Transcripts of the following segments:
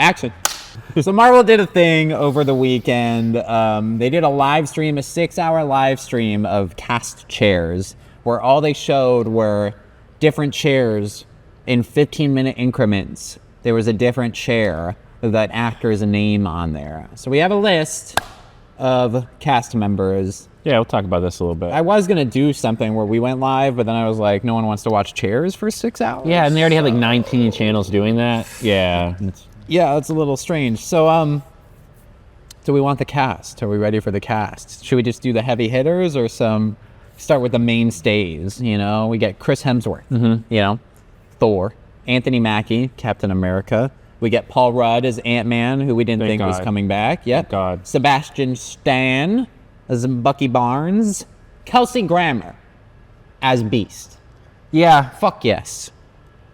Action. So Marvel did a thing over the weekend. They did a live stream, a 6-hour live stream of cast chairs, where all they showed were different chairs in 15-minute increments. There was a different chair with that actor's name on there. So we have a list of cast members. Yeah, we'll talk about this a little bit. I was going to do something where we went live, but then I was like, no one wants to watch chairs for 6 hours? Yeah, and they already have like 19 channels doing that. Yeah. Yeah, it's a little strange. So, do we want the cast? Are we ready for the cast? Should we just do the heavy hitters or start with the mainstays? You know, we get Chris Hemsworth, you know, Thor, Anthony Mackie, Captain America. We get Paul Rudd as Ant-Man, who we didn't think was coming back. Yep. Thank God. Sebastian Stan as Bucky Barnes. Kelsey Grammer as Beast. Yeah. Fuck yes.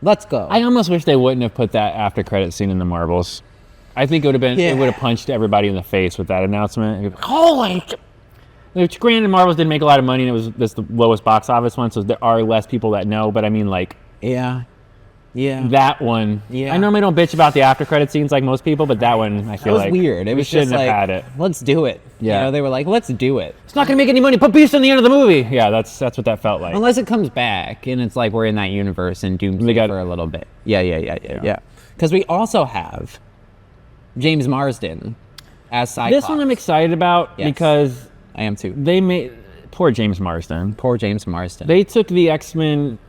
Let's go. I almost wish they wouldn't have put that after credit scene in the Marvels. I think it would have been. It would have punched everybody in the face with that announcement. Holy! Which, granted, Marvels didn't make a lot of money, and it was the lowest box office one, so there are less people that know. But I mean, like, yeah, that one. Yeah. I normally don't bitch about the after credit scenes like most people, but that one I feel like it was weird. It was shouldn't just like, have had it. Let's do it. Yeah. You know, they were like, let's do it. It's not gonna make any money. Put Beast in the end of the movie. Yeah, that's what that felt like. Unless it comes back and it's like we're in that universe and Doomsday for a little bit. Yeah. Because we also have James Marsden as Cyclops. This one I'm excited about because I am too. They made poor James Marsden. Poor James Marsden. They took the X-Men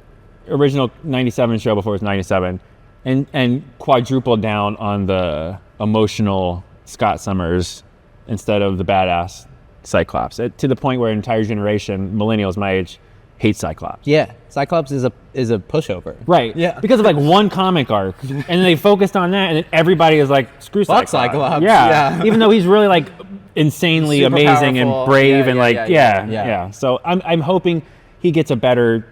original 97 show before it was 97 and quadrupled down on the emotional Scott Summers instead of the badass Cyclops, to the point where an entire generation, millennials my age, hate Cyclops. Yeah, Cyclops is a pushover. Right. Yeah. Because of like one comic arc, and then they focused on that, and then everybody is like, screw Fuck Cyclops. Yeah. Even though he's really like insanely Super amazing powerful. and brave Yeah. So I'm hoping he gets a better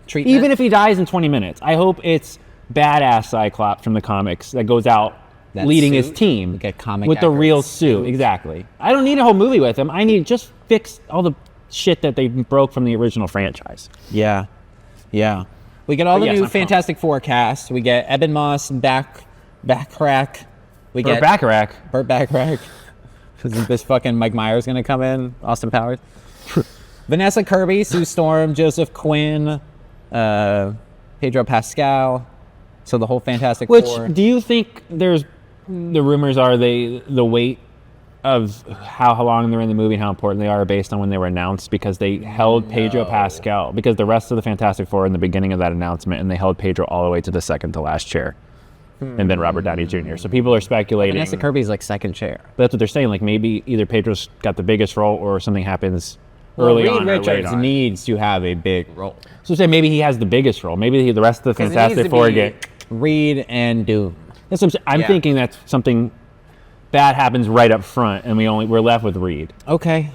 treatment. Even if he dies in 20 minutes, I hope it's badass Cyclops from the comics that goes out that leading suit, his team like a comic with the real suit. Exactly. I don't need a whole movie with him. I need just fix all the shit that they broke from the original franchise. Yeah. We get all the new Fantastic Four cast. We get Eben Moss, Backrack. We get Burt Bacharach. Isn't this fucking Mike Myers gonna come in? Austin Powers. Vanessa Kirby, Sue Storm, Joseph Quinn, Pedro Pascal. So the whole Fantastic Four. Which do you think the rumors are the weight of how long they're in the movie and how important they are based on when they were announced, because they held Pedro Pascal, because the rest of the Fantastic Four in the beginning of that announcement, and they held Pedro all the way to the second to last chair. And then Robert Downey Jr. So people are speculating. Vanessa Kirby's like second chair. But that's what they're saying. Like maybe either Pedro's got the biggest role or something happens early on. Reed Richards needs to have a big role. So say maybe he has the biggest role. Maybe the rest of the Fantastic Four get Reed and Doom. That's what I'm thinking. That's something bad happens right up front, and we're left with Reed. Okay.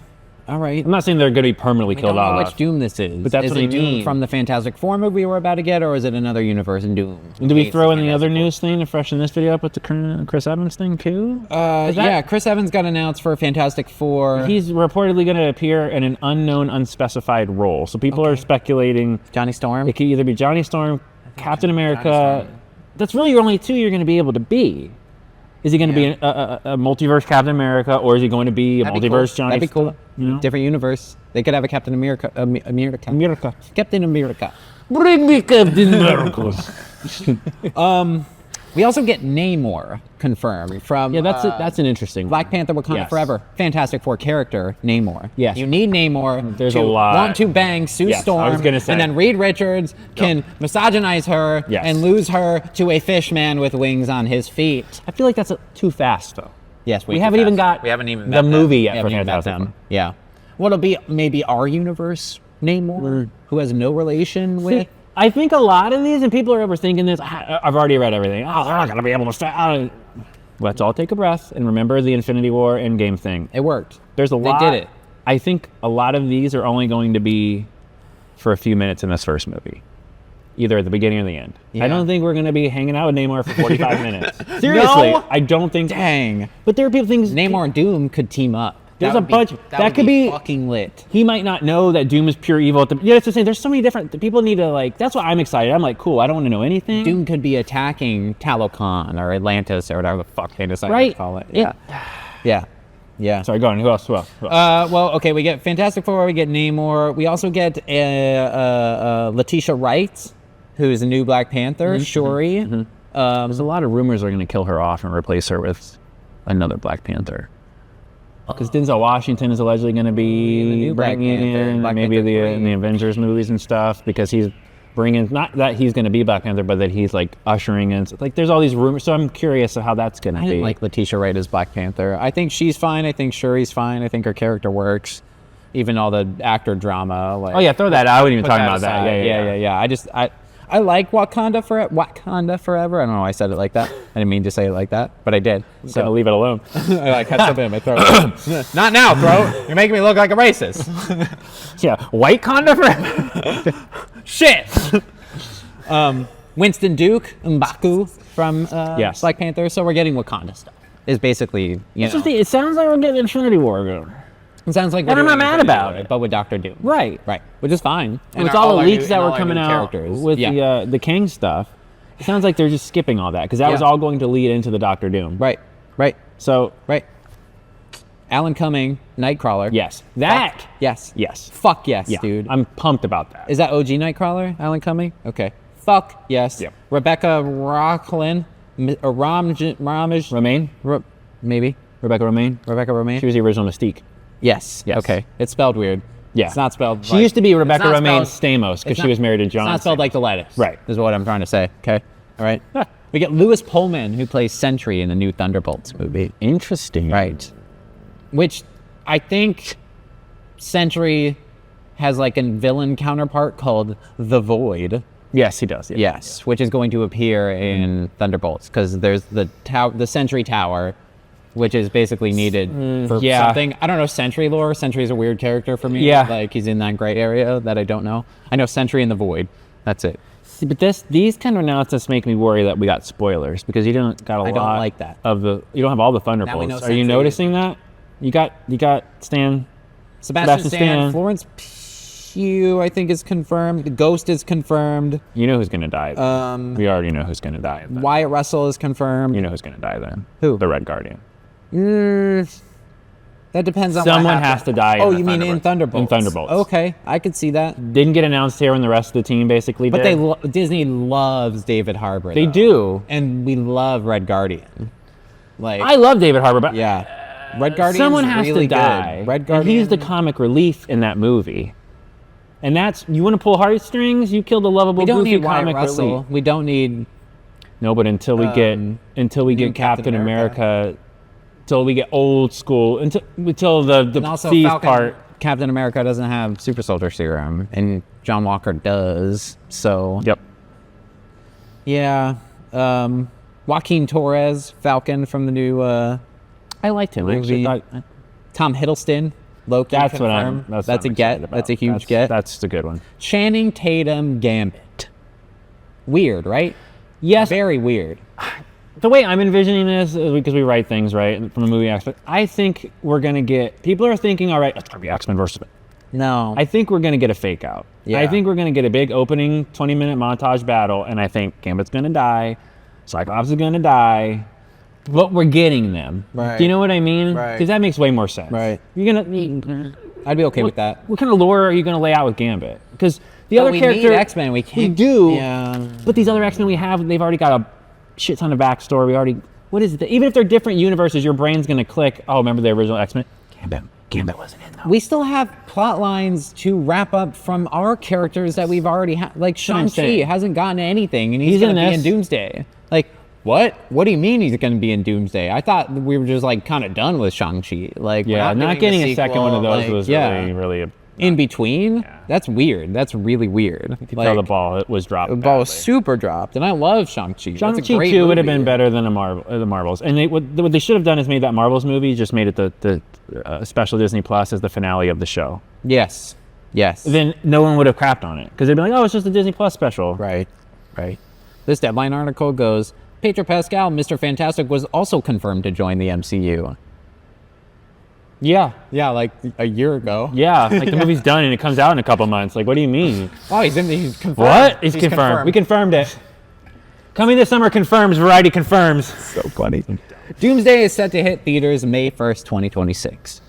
All right. I'm not saying they're going to be permanently killed off. I don't know which Doom this is. But that's is what it I Doom mean. from the Fantastic Four movie we're about to get, or is it another universe in Doom? Do we throw in the other news thing to freshen this video up with the Chris Evans thing too? Chris Evans got announced for Fantastic Four. He's reportedly going to appear in an unknown, unspecified role. So people are speculating. Johnny Storm? It could either be Johnny Storm, Captain America. That's really your only two you're going to be able to be. Is he going to be a multiverse Captain America, or is he going to be a multiverse Johnny? That'd be cool. You know? Different universe. They could have a Captain America. Captain America. Bring me Captain America. We also get Namor confirmed from. Yeah, that's an interesting Black Panther Wakanda Forever. Fantastic Four character Namor. Yes. You need Namor. There's a lot. Want to bang Sue Storm. I was gonna say. And then Reed Richards can misogynize her and lose her to a fish man with wings on his feet. I feel like that's too fast, though. Yes, we haven't even got the movie yet for Fantastic Four. Yeah. Well, it'll be maybe our universe Namor, who has no relation with. I think a lot of these, and people are overthinking this. I've already read everything. Oh, they're not going to be able to stay. Let's all take a breath and remember the Infinity War Endgame thing. It worked. There's a lot. They did it. I think a lot of these are only going to be for a few minutes in this first movie, either at the beginning or the end. Yeah. I don't think we're going to be hanging out with Namor for 45 minutes. Seriously, No? I don't think. Dang. But there are people things. Namor and Doom could team up. There's a bunch. That could be fucking lit. He might not know that Doom is pure evil. Yeah, it's the same. There's so many different people need to like. That's why I'm excited. I'm like, cool. I don't want to know anything. Doom could be attacking Talocan or Atlantis or whatever the fuck they decide to call it. Yeah. Sorry, go on. Who else? Well, okay, we get Fantastic Four, we get Namor. We also get Letitia Wright, who is a new Black Panther, Shuri. There's a lot of rumors they're going to kill her off and replace her with another Black Panther. Because Denzel Washington is allegedly going to be bringing in maybe in the Avengers movies and stuff, because he's bringing, not that he's going to be Black Panther, but that he's like ushering in. Like, there's all these rumors, so I'm curious of how that's going to be. I didn't like Letitia Wright as Black Panther. I think she's fine. I think Shuri's fine. I think her character works. Even all the actor drama. Like, oh yeah, throw that out. I wasn't even talking about that. Yeah. I like Wakanda Forever. I don't know why I said it like that. I didn't mean to say it like that, but I did. So I'm gonna leave it alone. I had something in my throat. Not now, throat. You're making me look like a racist. Yeah, white Wakanda Forever. Shit. Winston Duke, M'Baku from Black Panther. So we're getting Wakanda stuff. Is basically, It sounds like we're getting Infinity War going. It sounds like, and I'm not mad about it, but with Doctor Doom, right, which is fine. And with all the leaks that were coming out with the King stuff, it sounds like they're just skipping all that, because that was all going to lead into the Doctor Doom. Right. So Alan Cumming, Nightcrawler. Yes, that. Fuck. Yes. Fuck yes, yeah. dude. I'm pumped about that. Is that OG Nightcrawler, Alan Cumming? Okay. Fuck yes. Yeah. Rebecca Romaine. Maybe. Rebecca Romaine. She was the original Mystique. Yes. Okay. It's spelled weird. Yeah. It's not spelled. She used to be Rebecca Romaine Stamos because she was married to John. It's not spelled like the lettuce. Right. Is what I'm trying to say. Okay. All right. We get Lewis Pullman, who plays Sentry in the new Thunderbolts movie. Interesting. Right. Which I think Sentry has like a villain counterpart called the Void. Yes, he does. Yes, which is going to appear in Thunderbolts, because there's the Sentry Tower, which is basically needed for something. I don't know Sentry lore. Sentry's a weird character for me. Yeah. Like, he's in that gray area that I don't know. I know Sentry and the Void. That's it. See, but these kind of announcements make me worry that we got spoilers, because you don't got a lot. I don't like that. You don't have all the Thunderbolts. Are you noticing that? You got Sebastian Stan. Florence Pugh, I think, is confirmed. The Ghost is confirmed. You know who's gonna die. We already know who's gonna die. Wyatt Russell is confirmed. You know who's gonna die then. Who? The Red Guardian. That depends on someone has to die. Oh, you mean in Thunderbolts? In Thunderbolts. Okay, I could see that. Didn't get announced here when the rest of the team basically did. But Disney loves David Harbour. They do, and we love Red Guardian. Like, I love David Harbour, but Red Guardian. Someone has really to die. Good. Red Guardian. And he's the comic relief in that movie. And that's, you want to pull heartstrings? You kill the lovable, goofy comic relief. We don't need. No, but until we get Captain America, until we get old school, until the Steve part. Captain America doesn't have super soldier serum, and John Walker does. So. Yep. Yeah. Joaquin Torres, Falcon from the new. I liked him. Movie. Tom Hiddleston, Loki. That's confirmed. what That's a get. That's a huge get. That's a good one. Channing Tatum, Gambit. Weird, right? Yes. Very weird. The way I'm envisioning this is because we write things right from a movie aspect. I think we're gonna get. People are thinking, all right, it's gonna be X-Men versus. No. I think we're gonna get a fake out. Yeah. I think we're gonna get a big opening 20-minute montage battle, and I think Gambit's gonna die, Cyclops is gonna die. But we're getting them. Right. Do you know what I mean? Right. Because that makes way more sense. Right. You're gonna. I'd be okay with that. What kind of lore are you gonna lay out with Gambit? Because the other character. We need X-Men. We can't. We do. Yeah. But these other X-Men we have, they've already got a shit ton of backstory. We already. What is it? Even if they're different universes, your brain's gonna click. Oh, remember the original X-Men? Gambit wasn't in though. We still have plot lines to wrap up from our characters that we've already had. Like Shang-Chi hasn't gotten anything, and he's gonna be in Doomsday. Like. What? What do you mean he's going to be in Doomsday? I thought we were just like kind of done with Shang-Chi. Like, not getting a second one of those was really in between. Yeah. That's weird. That's really weird. You tell the ball it was dropped. The ball was super dropped, and I love Shang-Chi. Shang-Chi 2 would have been better than the Marvels. And what they should have done is made that Marvels movie, just made it the special Disney Plus as the finale of the show. Yes. Then no one would have crapped on it because they'd be like, oh, it's just a Disney Plus special. Right. This Deadline article goes. Pedro Pascal, Mr. Fantastic, was also confirmed to join the MCU. Yeah. Yeah, like a year ago. Yeah, like the movie's done and it comes out in a couple months. Like, what do you mean? Oh, he's confirmed. What? He's confirmed. We confirmed it. Coming this summer confirms. Variety confirms. So funny. Doomsday is set to hit theaters May 1st, 2026.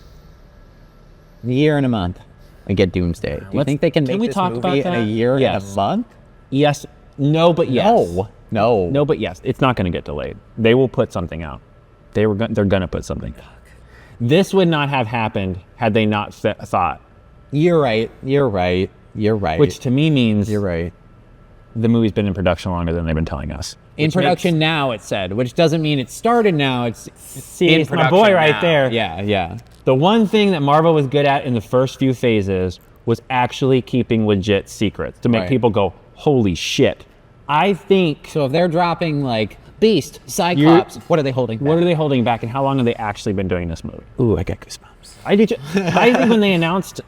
A year and a month. We get Doomsday. Do you think they can make we this talk movie about in a that? year Yes. and a month? Yes. No, but yes. No. No, but yes. It's not going to get delayed. They will put something out. They're going to put something out. This would not have happened had they not thought. You're right. Which to me means You're right. the movie's been in production longer than they've been telling us. In production now, it said, which doesn't mean it started now. It's it's my boy right there. Yeah. The one thing that Marvel was good at in the first few phases was actually keeping legit secrets to make Right. people go, holy shit. I think... So if they're dropping like Beast, Cyclops, what are they holding back? What are they holding back and how long have they actually been doing this movie? Ooh, I got goosebumps. I think when they announced...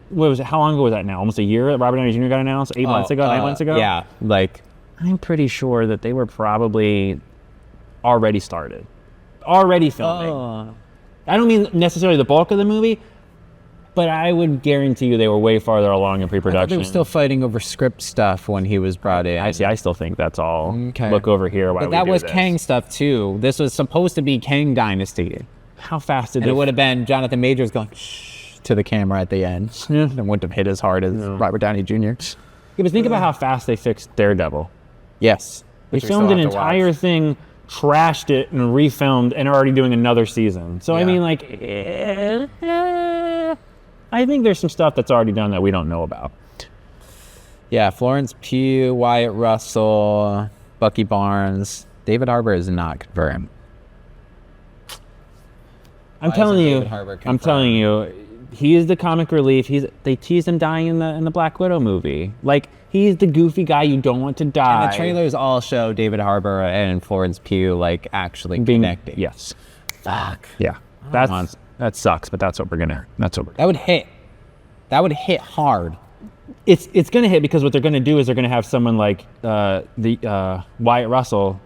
What was it? How long ago was that now? Almost a year that Robert Downey Jr. got announced? 8 months ago? 9 months ago? Yeah, like... I'm pretty sure that they were probably already started. Already filming. I don't mean necessarily the bulk of the movie, but I would guarantee you they were way farther along in pre-production. They were still fighting over script stuff when he was brought in. I still think that's all. Okay. Look over here. Why But we that do was this. Kang stuff too. This was supposed to be Kang Dynasty. How fast did And it would have been Jonathan Majors going shh to the camera at the end. Yeah. And wouldn't have hit as hard as Robert Downey Jr. Yeah, but think about how fast they fixed Daredevil. Yes. They Which we filmed still an have to entire watch. thing, trashed it, and refilmed, and are already doing another season. So I Yeah. mean, like, I think there's some stuff that's already done that we don't know about. Yeah, Florence Pugh, Wyatt Russell, Bucky Barnes. David Harbour is not confirmed. I'm Why telling isn't you, David Harbour I'm telling you, he is the comic relief. They teased him dying in the Black Widow movie. Like, he's the goofy guy you don't want to die. And the trailers all show David Harbour and Florence Pugh like actually connecting. Yes. Fuck. Yeah. That sucks, but that's what we're gonna. That would hit. That would hit hard. It's gonna hit because what they're gonna do is they're gonna have someone like Wyatt Russell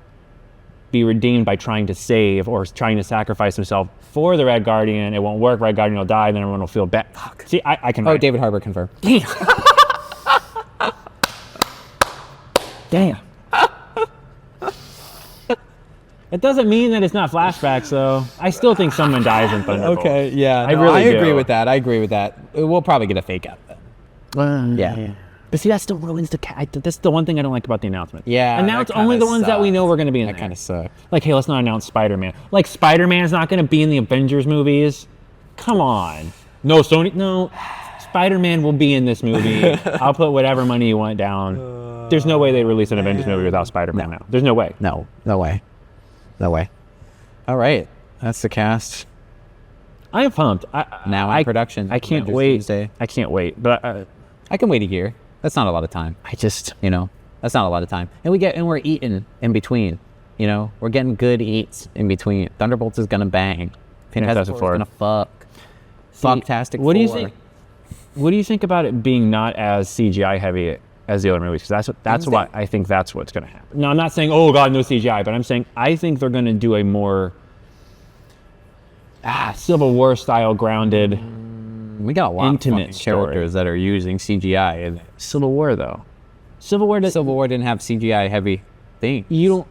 be redeemed by trying to save or trying to sacrifice himself for the Red Guardian. It won't work. Red Guardian will die. Then everyone will feel bad. See, I can. Oh, write. David Harbour confirmed. Damn. It doesn't mean that it's not flashbacks, though. I still think someone dies in Thunderbolt. Okay, yeah. I no, really I do. agree with that. We'll probably get a fake out then. Yeah. But see, that still ruins the that's the one thing I don't like about the announcement. Yeah, Announce that only kinda the ones that we know we're going to be in That there. kind of sucked. Like, hey, let's not announce Spider-Man. Like, Spider-Man's not going to be in the Avengers movies. Come on. No, Sony. No. Spider-Man will be in this movie. I'll put whatever money you want down. There's no way they release an Avengers movie without Spider-Man now. There's no way. No way. All right, that's the cast. I am pumped. Now in production. I can't Avengers wait. Doomsday. I can't wait. But I can wait a year. That's not a lot of time. That's not a lot of time. And we're eating in between. We're getting good eats in between. Thunderbolts is gonna bang. Fantastic Four. is gonna fuck. Fantastic What do you Four. think? What do you think about it being not as CGI heavy as the other movies? Because that's what I think that's what's going to happen. No, I'm not saying oh god no CGI, but I'm saying I think they're going to do a more Civil War style grounded. We got a lot intimate of story. characters that are using CGI. And Civil War though. Civil War didn't have CGI heavy things. You don't.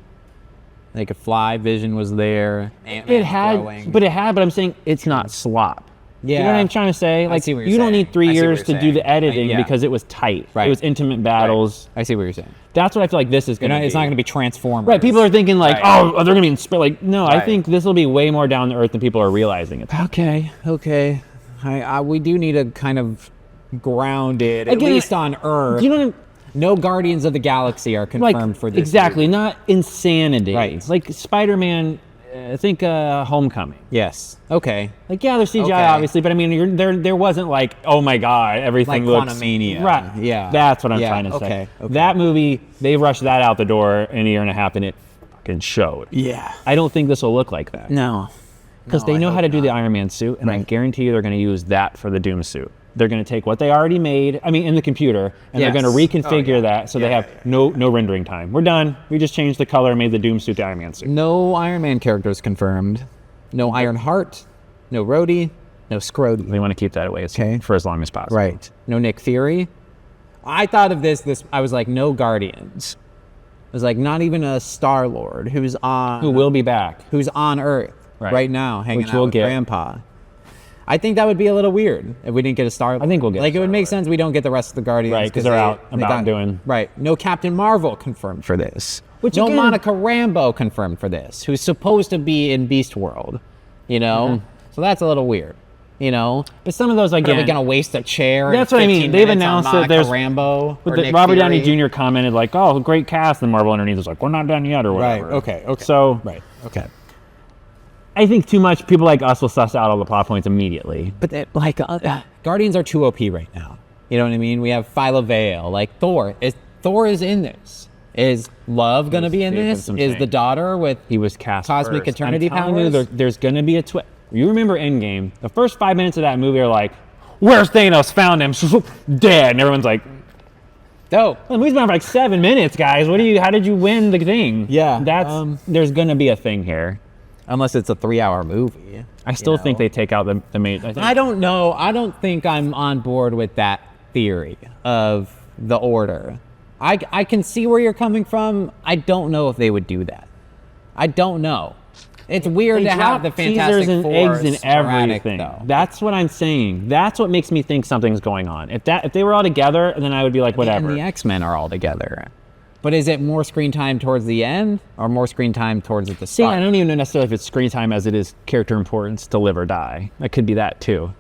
They could fly. Vision was there. It had, but I'm saying it's not slop. Yeah. You know what I'm trying to say? Like, see what you're you don't saying. need 3 I see what years you're to do saying. the editing Yeah. because it was tight. Right. It was intimate battles. I see what you're saying. That's what I feel like this is going to be. It's not going to be Transformers. Right. People are thinking like, Right. oh, they're going to be inspired. Like, no, I Right. think this will be way more down to earth than people are realizing it. Okay. We do need a kind of grounded, at Again, least on Earth. You know, No Guardians of the Galaxy are confirmed for this. exactly, movie. not insanity. Right. Like Spider-Man, I think Homecoming. Yes. Okay. Like, yeah, there's CGI, Okay. obviously, but I mean, there wasn't like, oh my god, everything Like looks Quantumania. right. Yeah. That's what I'm Yeah, trying to say. okay. That movie, they rushed that out the door in a year and a half, and it fucking showed. Yeah. I don't think this will look like that No. because they know how to do the Iron Man suit, and I Right. guarantee you they're going to use that for the Doom suit. They're going to take what they already made, in the computer, and they're Yes. going to reconfigure Oh, yeah. that so they have no rendering time. We're done. We just changed the color and made the Doom suit the Iron Man suit. No Iron Man characters confirmed. No Ironheart. No Rhodey. No Scrody. They want to keep that away for as long as possible. Right. No Nick Fury. I thought of this. I was like, no Guardians. It was like not even a Star-Lord who will be back, who's on Earth right now, hanging out with Grandpa. I think that would be a little weird if we didn't get a Star-Lord. I think we'll get it would make sense we don't get the rest of the Guardians. Right, because they're out doing. Right. No Captain Marvel confirmed for this. No Monica Rambeau confirmed for this, who's supposed to be in Beast World. You know? So that's a little weird. You know? But some of those, again... Are we going to waste a chair? That's what I mean. They've announced that there's... Rambeau Robert Downey Jr. commented like, oh, great cast. And Marvel underneath was like, we're not done yet or whatever. Right. Okay. So... Right. Okay. I think too much people like us will suss out all the plot points immediately. But Guardians are too OP right now. You know what I mean? We have Phyla Vale, like Thor. Thor is in this. Is Love going to be in this? Is the daughter with he was cast cosmic first. eternity powers? There's going to be a twist. You remember Endgame? The first 5 minutes of that movie are like, where's Thanos? Found him. Dead. And everyone's like, dope. The movie's been on for like 7 minutes, guys. How did you win the thing? Yeah. There's going to be a thing here. Unless it's a 3-hour movie. I still think they take out the main... I don't know. I don't think I'm on board with that theory of the Order. I can see where you're coming from. I don't know if they would do that. I don't know. It's weird to have the Fantastic and Four eggs and everything. Though. That's what I'm saying. That's what makes me think something's going on. If they were all together, then I would be like, whatever. And the X-Men are all together. But is it more screen time towards the end or more screen time towards at the start? See, I don't even know necessarily if it's screen time as it is character importance to live or die. That could be that too.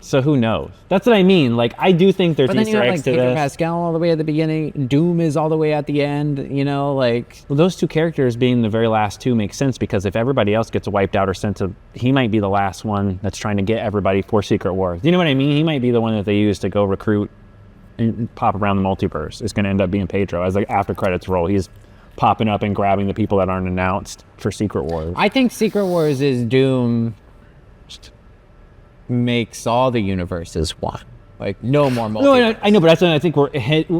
So who knows? That's what I mean. Like, I do think there's Easter eggs to this. Pedro Pascal all the way at the beginning. Doom is all the way at the end. You know, like... Well, those two characters being the very last two makes sense because if everybody else gets wiped out or sent to... He might be the last one that's trying to get everybody for Secret Wars. You know what I mean? He might be the one that they use to go recruit and pop around the multiverse. It's going to end up being Pedro. As like after credits roll, he's popping up and grabbing the people that aren't announced for Secret Wars. I think Secret Wars is Doom makes all the universes one. Like no more multiverse. No, I know, but that's what I think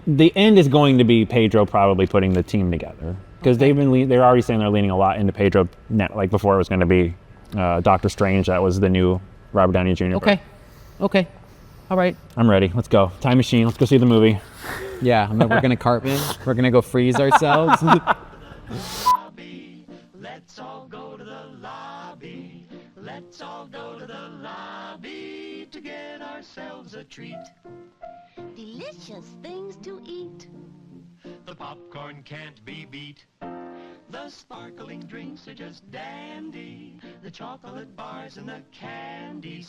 the end is going to be Pedro probably putting the team together because they're already saying they're leaning a lot into Pedro. Like before, it was going to be Doctor Strange. That was the new Robert Downey Jr. Okay. All right. I'm ready. Let's go. Time machine. Let's go see the movie. Yeah, I mean, we're going to Cartman. We're going to go freeze ourselves. Let's all go to the lobby. Let's all go to the lobby to get ourselves a treat. Delicious things to eat. The popcorn can't be beat. The sparkling drinks are just dandy. The chocolate bars and the candy